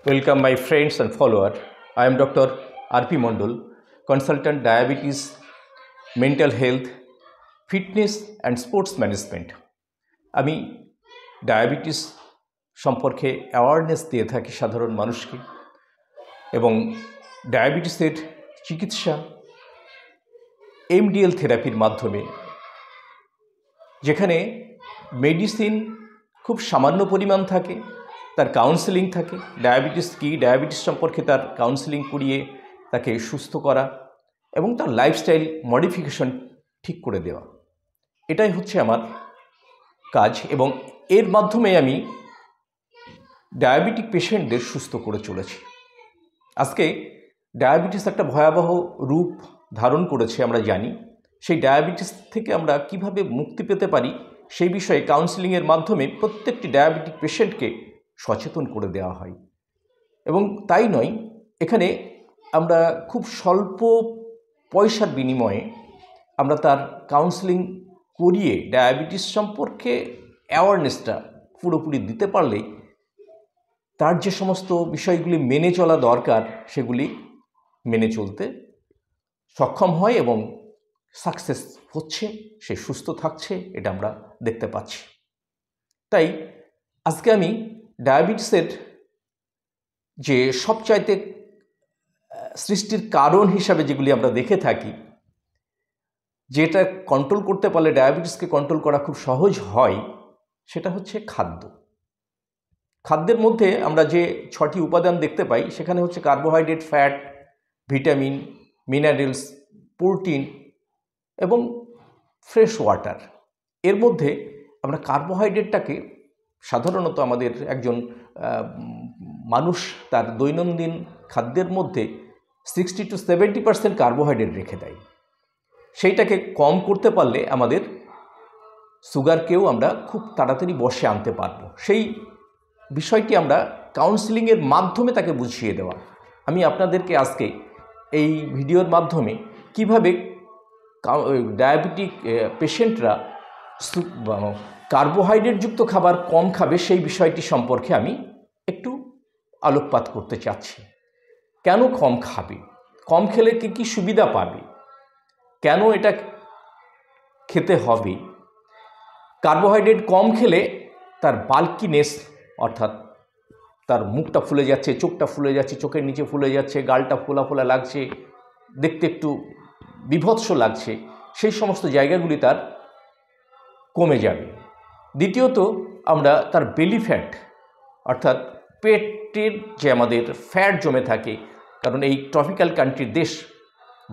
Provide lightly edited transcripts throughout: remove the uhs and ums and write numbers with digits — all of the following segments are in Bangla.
Welcome my friends and followers. I am Dr. R.P. Mondol, consultant diabetes, mental health, fitness and sports management. আমি ডায়াবেটিস সম্পর্কে অ্যাওয়ারনেস দিয়ে থাকি সাধারণ মানুষকে এবং ডায়াবেটিসের চিকিৎসা এমডিএল থেরাপির মাধ্যমে, যেখানে মেডিসিন খুব সামান্য পরিমাণ থাকে, তার কাউন্সেলিং থাকে। ডায়াবেটিস কি, ডায়াবেটিস সম্পর্কে তার কাউন্সেলিং করিয়ে তাকে সুস্থ করা এবং তার লাইফস্টাইল মডিফিকেশন ঠিক করে দেওয়া, এটাই হচ্ছে আমার কাজ। এবং এর মাধ্যমে আমি ডায়াবেটিক পেশেন্টদের সুস্থ করে চলেছি। আজকে ডায়াবেটিস একটা ভয়াবহ রূপ ধারণ করেছে, আমরা জানি। সেই ডায়াবেটিস থেকে আমরা কিভাবে মুক্তি পেতে পারি সেই বিষয়ে কাউন্সেলিংয়ের মাধ্যমে প্রত্যেকটি ডায়াবেটিক পেশেন্টকে সচেতন করে দেওয়া হয়। এবং তাই নয়, এখানে আমরা খুব স্বল্প পয়সার বিনিময়ে আমরা তার কাউন্সেলিং করিয়ে ডায়াবেটিস সম্পর্কে অ্যাওয়ারনেসটা পুরোপুরি দিতে পারলেই তার যে সমস্ত বিষয়গুলি মেনে চলা দরকার সেগুলি মেনে চলতে সক্ষম হয় এবং সাকসেস হচ্ছে, সে সুস্থ থাকছে, এটা আমরা দেখতে পাচ্ছি। তাই আজকে আমি ডায়াবেটিসের যে সবচাইতে সৃষ্টির কারণ হিসাবে যেগুলি আমরা দেখে থাকি, যেটা কন্ট্রোল করতে পারলে ডায়াবেটিসকে কন্ট্রোল করা খুব সহজ হয়, সেটা হচ্ছে খাদ্য। খাদ্যের মধ্যে আমরা যে 6টি উপাদান দেখতে পাই, সেখানে হচ্ছে carbohydrate, fat, vitamin, minerals, protein এবং ফ্রেশ ওয়াটার। এর মধ্যে আমরা কার্বোহাইড্রেটটাকে সাধারণত আমাদের একজন মানুষ তার দৈনন্দিন খাদ্যের মধ্যে 60 to 70% কার্বোহাইড্রেট রেখে দেয়। সেইটাকে কম করতে পারলে আমাদের সুগারকেও আমরা খুব তাড়াতাড়ি বশে আনতে পারবো। সেই বিষয়টি আমরা কাউন্সেলিংয়ের মাধ্যমে তাকে বুঝিয়ে দেওয়া। আমি আপনাদেরকে আজকে এই ভিডিওর মাধ্যমে কিভাবে ডায়াবেটিক পেশেন্টরা কার্বোহাইড্রেটযুক্ত খাবার কম খাবে সেই বিষয়টি সম্পর্কে আমি একটু আলোকপাত করতে চাচ্ছি। কেন কম খাবে, কম খেলে কী কী সুবিধা পাবে, কেন এটা খেতে হবে। কার্বোহাইড্রেট কম খেলে তার বাল্কিনেস, অর্থাৎ তার মুখটা ফুলে যাচ্ছে, চোখটা ফুলে যাচ্ছে, চোখের নিচে ফুলে যাচ্ছে, গালটা ফোলা ফোলা লাগছে, দেখতে একটু বিভৎস লাগছে, সেই সমস্ত জায়গাগুলি তার কমে যাবে। দ্বিতীয়ত, আমরা তার বেলি ফ্যাট, অর্থাৎ পেটের যে আমাদের ফ্যাট জমে থাকে, কারণ এই ট্রপিক্যাল কান্ট্রির দেশ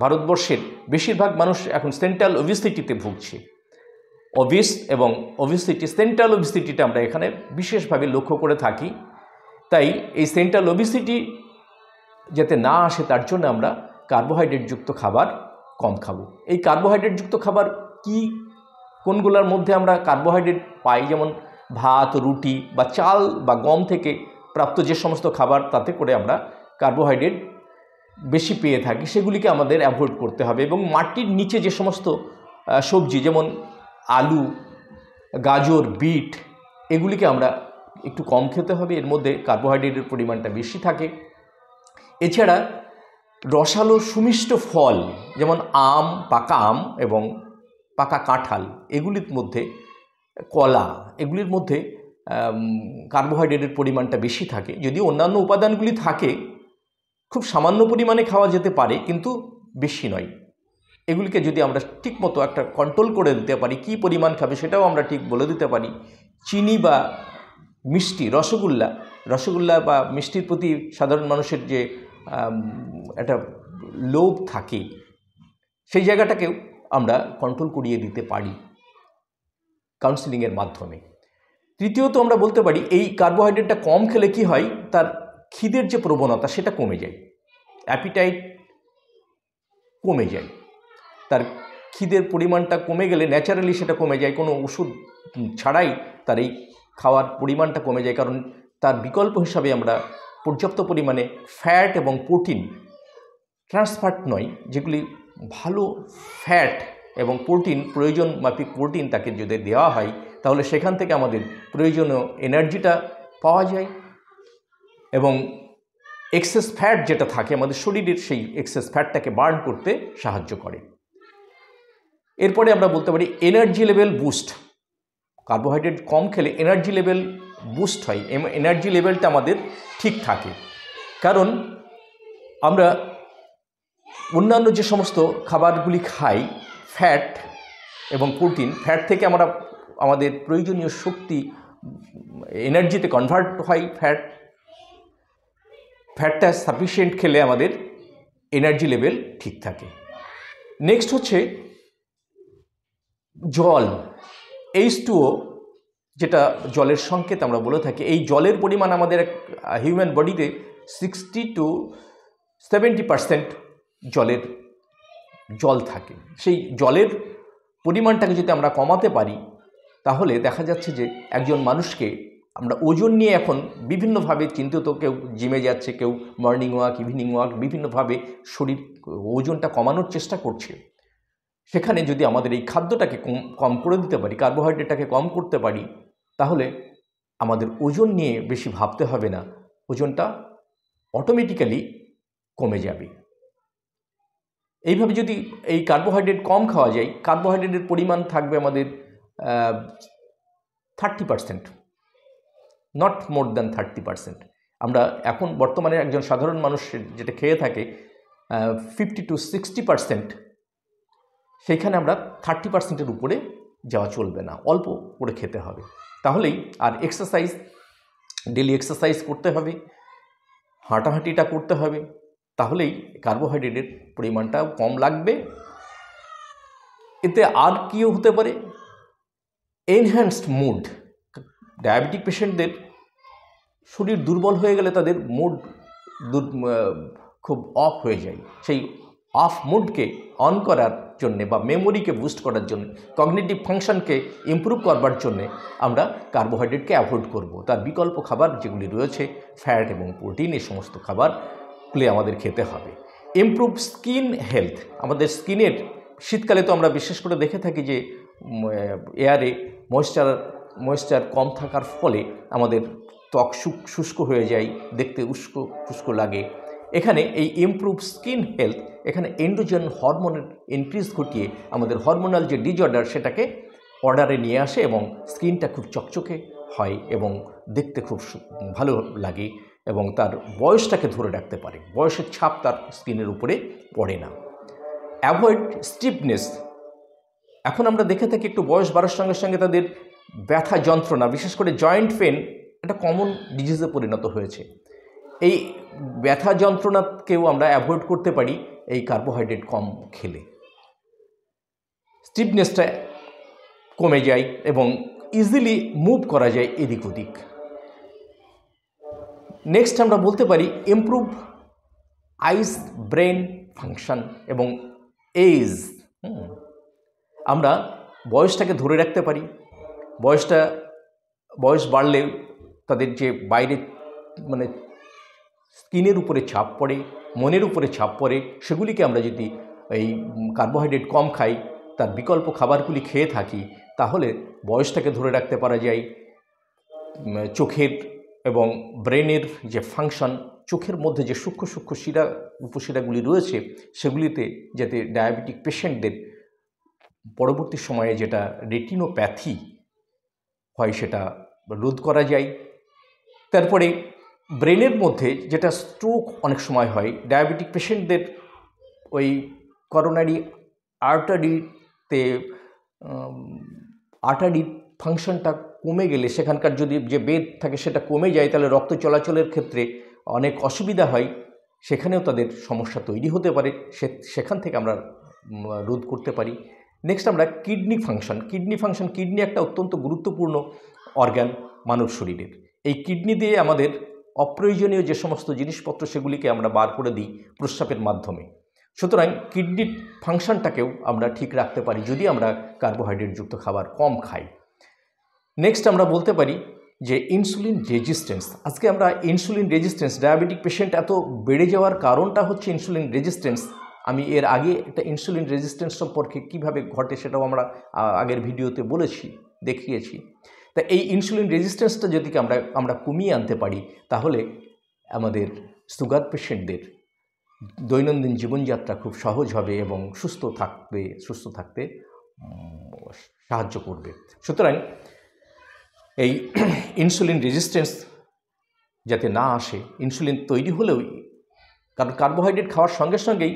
ভারতবর্ষের বেশিরভাগ মানুষ এখন সেন্ট্রাল ওবেসিটিতে ভুগছে। ওবেস এবং ওবেসিটি, সেন্ট্রাল ওবেসিটিটা আমরা এখানে বিশেষভাবে লক্ষ্য করে থাকি। তাই এই সেন্ট্রাল ওবেসিটি যাতে না আসে তার জন্য আমরা কার্বোহাইড্রেটযুক্ত খাবার কম খাবো। এই কার্বোহাইড্রেটযুক্ত খাবার কি, কোনগুলোর মধ্যে আমরা কার্বোহাইড্রেট পাই, যেমন ভাত, রুটি বা চাল বা গম থেকে প্রাপ্ত যে সমস্ত খাবার, তাতে করে আমরা কার্বোহাইড্রেট বেশি পেয়ে থাকি, সেগুলিকে আমাদের অ্যাভয়েড করতে হবে। এবং মাটির নিচে যে সমস্ত সবজি, যেমন আলু, গাজর, বিট, এগুলিকে আমরা একটু কম খেতে হবে, এর মধ্যে কার্বোহাইড্রেটের পরিমাণটা বেশি থাকে। এছাড়া রসালো সুমিষ্ট ফল, যেমন আম, পাকা আম এবং পাকা কাঁঠাল, এগুলির মধ্যে, কলা, এগুলির মধ্যে কার্বোহাইড্রেটের পরিমাণটা বেশি থাকে। যদিও অন্যান্য উপাদানগুলি থাকে, খুব সামান্য পরিমাণে খাওয়া যেতে পারে, কিন্তু বেশি নয়। এগুলিকে যদি আমরা ঠিকমতো একটা কন্ট্রোল করে দিতে পারি, কি পরিমাণ খাবে সেটাও আমরা ঠিক বলে দিতে পারি। চিনি বা মিষ্টি, রসগোল্লা বা মিষ্টির প্রতি সাধারণ মানুষের যে একটা লোভ থাকে, সেই জায়গাটাকেও আমরা কন্ট্রোল করিয়ে দিতে পারি কাউন্সেলিংয়ের মাধ্যমে। তৃতীয়ত, আমরা বলতে পারি এই কার্বোহাইড্রেটটা কম খেলে কি হয়, তার খিদের যে প্রবণতা সেটা কমে যায়, অ্যাপিটাইট কমে যায়। তার খিদের পরিমাণটা কমে গেলে ন্যাচারালি সেটা কমে যায়, কোনো ওষুধ ছাড়াই তার এই খাওয়ার পরিমাণটা কমে যায়। কারণ তার বিকল্প হিসাবে আমরা পর্যাপ্ত পরিমাণে ফ্যাট এবং প্রোটিন, ট্রান্সফ্যাট নয়, যেগুলি ভালো ফ্যাট এবং প্রোটিন, প্রয়োজন মাফিক প্রোটিন তাকে যদি দেওয়া হয়, তাহলে সেখান থেকে আমাদের প্রয়োজনীয় এনার্জিটা পাওয়া যায় এবং এক্সেস ফ্যাট যেটা থাকে আমাদের শরীরের, সেই এক্সেস ফ্যাটটাকে বার্ন করতে সাহায্য করে। এরপরে আমরা বলতে পারি এনার্জি লেভেল বুস্ট। কার্বোহাইড্রেট কম খেলে এনার্জি লেভেল বুস্ট হয়, এনার্জি লেভেলটা আমাদের ঠিক থাকে। কারণ আমরা অন্যান্য যে সমস্ত খাবারগুলি খাই, ফ্যাট এবং প্রোটিন, ফ্যাট থেকে আমরা আমাদের প্রয়োজনীয় শক্তি এনার্জিতে কনভার্ট হয়। ফ্যাটটা সাফিসিয়েন্ট খেলে আমাদের এনার্জি লেভেল ঠিক থাকে। নেক্সট হচ্ছে জল, H2O, যেটা জলের সংকেত আমরা বলে থাকি। এই জলের পরিমাণ আমাদের হিউম্যান বডিতে 60 to 70% জল থাকে। সেই জলের পরিমাণটাকে যদি আমরা কমাতে পারি, তাহলে দেখা যাচ্ছে যে একজন মানুষকে আমরা ওজন নিয়ে এখন বিভিন্নভাবে চিন্তিত, কেউ জিমে যাচ্ছে, কেউ মর্নিং ওয়াক, ইভিনিং ওয়াক, বিভিন্নভাবে শরীর ওজনটা কমানোর চেষ্টা করছে। সেখানে যদি আমাদের এই খাদ্যটাকে কম করে দিতে পারি, কার্বোহাইড্রেটটাকে কম করতে পারি, তাহলে আমাদের ওজন নিয়ে বেশি ভাবতে হবে না, ওজনটা অটোমেটিক্যালি কমে যাবে। এইভাবে যদি এই কার্বোহাইড্রেট কম খাওয়া যায়, কার্বোহাইড্রেটের পরিমাণ থাকবে আমাদের 30%, নট মোর দ্যান 30%। আমরা এখন বর্তমানে একজন সাধারণ মানুষ যেটা খেয়ে থাকে 50 to 60%, সেইখানে আমরা 30%-এর উপরে যাওয়া চলবে না, অল্প করে খেতে হবে। তাহলেই, আর এক্সারসাইজ, ডেলি এক্সারসাইজ করতে হবে, হাঁটাহাঁটিটা করতে হবে, তাহলেই কার্বোহাইড্রেটের পরিমাণটাও কম লাগবে। এতে আর কিও হতে পারে, এনহ্যান্সড মুড। ডায়াবেটিক পেশেন্টদের শরীর দুর্বল হয়ে গেলে তাদের মুড খুব অফ হয়ে যায়। সেই অফ মুডকে অন করার জন্যে বা মেমোরিকে বুস্ট করার জন্য, কগনিটিভ ফাংশনকে ইমপ্রুভ করবার জন্যে আমরা কার্বোহাইড্রেটকে অ্যাভয়েড করব। তার বিকল্প খাবার যেগুলি রয়েছে, ফ্যাট এবং প্রোটিন, এই সমস্ত খাবারগুলি আমাদের খেতে হবে। Improve skin health. আমাদের স্কিনের, শীতকালে তো আমরা বিশেষ করে দেখে থাকি যে এয়ারে ময়েশ্চার কম থাকার ফলে আমাদের ত্বক শুষ্ক হয়ে যায়, দেখতে উস্কো লাগে। এখানে এই ইমপ্রুভ স্কিন হেলথ, এখানে এন্ড্রোজেন হরমোনের ইনক্রিজ ঘটিয়ে আমাদের হরমোনাল যে ডিজঅর্ডার সেটাকে অর্ডারে নিয়ে আসে এবং স্কিনটা খুব চকচকে হয় এবং দেখতে খুব ভালো লাগে এবং তার বয়সটাকে ধরে রাখতে পারে, বয়সের ছাপ তার স্কিনের উপরে পড়ে না। Avoid stiffness. এখন আমরা দেখে থাকি একটু বয়স বাড়ার সঙ্গে সঙ্গে তাদের ব্যথা যন্ত্রণা, বিশেষ করে জয়েন্ট পেন, এটা কমন ডিজিজে পরিণত হয়েছে। এই ব্যথা যন্ত্রণাকেও আমরা অ্যাভয়েড করতে পারি এই কার্বোহাইড্রেট কম খেলে। স্টিফনেসটা কমে যায় এবং ইজিলি মুভ করা যায় এদিক ওদিক। নেক্সট আমরা বলতে পারি ইমপ্রুভ আইস ব্রেন ফাংশন এবং এজ। আমরা বয়সটাকে ধরে রাখতে পারি। বয়স বাড়লে তাদের যে বাইরে স্কিনের উপরে ছাপ পড়ে, মনের উপরে ছাপ পড়ে, সেগুলিকে আমরা যদি এই কার্বোহাইড্রেট কম খাই, তার বিকল্প খাবারগুলি খেয়ে থাকি, তাহলে বয়সটাকে ধরে রাখতে পারা যায়। চোখের এবং ব্রেনের যে ফাংশন, চোখের মধ্যে যে সূক্ষ্ম শিরা উপশিরাগুলি রয়েছে, সেগুলিতে যাতে ডায়াবেটিক পেশেন্টদের পরবর্তী সময়ে যেটা রেটিনোপ্যাথি হয় সেটা রোধ করা যায়। তারপরে ব্রেনের মধ্যে যেটা স্ট্রোক অনেক সময় হয়, ডায়াবেটিক পেশেন্টদের ওই করোনারি আর্টারিতে আর্টারির ফাংশনটা কমে গেলে, সেখানকার যদি যে বেদ থাকে সেটা কমে যায়, তাহলে রক্ত চলাচলের ক্ষেত্রে অনেক অসুবিধা হয়, সেখানেও তাদের সমস্যা তৈরি হতে পারে, সেখান থেকে আমরা রোধ করতে পারি। নেক্সট আমরা কিডনি ফাংশন। কিডনি একটা অত্যন্ত গুরুত্বপূর্ণ অর্গান মানব শরীরের। এই কিডনি দিয়ে আমাদের অপ্রয়োজনীয় যে সমস্ত জিনিসপত্র সেগুলিকে আমরা বার করে দিই প্রস্রাবের মাধ্যমে। সুতরাং কিডনির ফাংশনটাকেও আমরা ঠিক রাখতে পারি যদি আমরা কার্বোহাইড্রেটযুক্ত খাবার কম খাই। নেক্সট আমরা বলতে পারি যে ইনসুলিন রেজিস্ট্যান্স। আজকে আমরা ইনসুলিন রেজিস্ট্যান্স, ডায়াবেটিক পেশেন্ট এত বেড়ে যাওয়ার কারণটা হচ্ছে ইনসুলিন রেজিস্ট্যান্স। আমি এর আগে একটা ইনসুলিন রেজিস্ট্যান্স সম্পর্কে কীভাবে ঘটে সেটাও আমরা আগের ভিডিওতে দেখিয়েছি। তা এই ইনসুলিন রেজিস্ট্যান্সটা যদি আমরা কমিয়ে আনতে পারি, তাহলে আমাদের সুগার পেশেন্টদের দৈনন্দিন জীবনযাত্রা খুব সহজ হবে এবং সুস্থ থাকতে সাহায্য করবে। সুতরাং এই ইনসুলিন রেজিস্ট্যান্স যাতে না আসে, ইনসুলিন তৈরি হলেও, কারণ কার্বোহাইড্রেট খাওয়ার সঙ্গে সঙ্গেই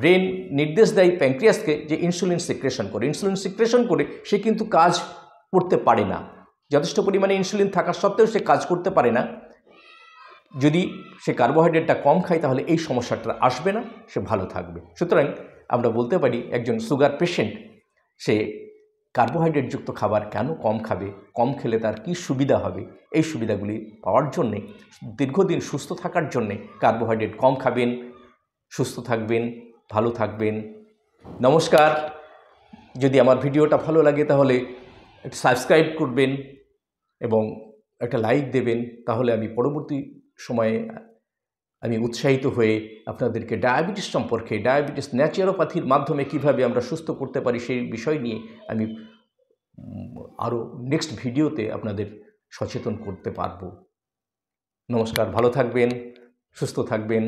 ব্রেন নির্দেশ দেয় প্যানক্রিয়াসকে যে ইনসুলিন সিক্রেশন করে। ইনসুলিন সিক্রেশন করে সে কিন্তু কাজ করতে পারে না, যথেষ্ট পরিমাণে ইনসুলিন থাকা সত্ত্বেও সে কাজ করতে পারে না। যদি সে কার্বোহাইড্রেটটা কম খায় তাহলে এই সমস্যাটা আসবে না, সে ভালো থাকবে। সুতরাং আমরা বলতে পারি একজন সুগার পেশেন্ট সে কার্বোহাইড্রেটযুক্ত খাবার কেন কম খাবে, কম খেলে তার কি সুবিধা হবে, এই সুবিধাগুলি পাওয়ার জন্যে, দীর্ঘদিন সুস্থ থাকার জন্যে কার্বোহাইড্রেট কম খাবেন, সুস্থ থাকবেন, ভালো থাকবেন। নমস্কার। যদি আমার ভিডিওটা ভালো লাগে তাহলে সাবস্ক্রাইব করবেন এবং একটা লাইক দেবেন, তাহলে আমি পরবর্তী সময়ে আমি উৎসাহিত হয়ে আপনাদেরকে ডায়াবেটিস সম্পর্কে, ডায়াবেটিস ন্যাচুরোপ্যাথির মাধ্যমে কিভাবে আমরা সুস্থ করতে পারি সেই বিষয় নিয়ে আমি আরও নেক্সট ভিডিওতে আপনাদের সচেতন করতে পারব। নমস্কার, ভালো থাকবেন, সুস্থ থাকবেন।